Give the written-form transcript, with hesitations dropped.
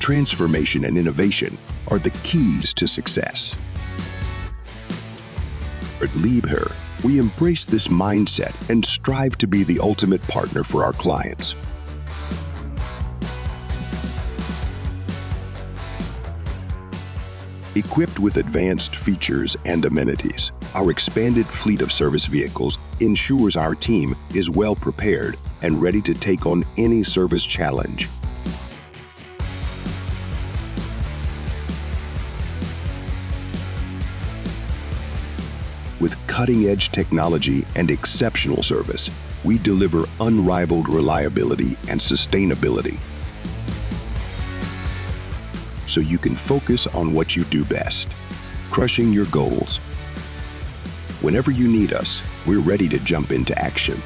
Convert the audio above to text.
transformation and innovation are the keys to success. At Liebherr, we embrace this mindset and strive to be the ultimate partner for our clients. Equipped with advanced features and amenities, our expanded fleet of service vehicles ensures our team is well prepared and ready to take on any service challenge. With cutting-edge technology and exceptional service, we deliver unrivaled reliability and sustainability, so you can focus on what you do best, crushing your goals. Whenever you need us, we're ready to jump into action.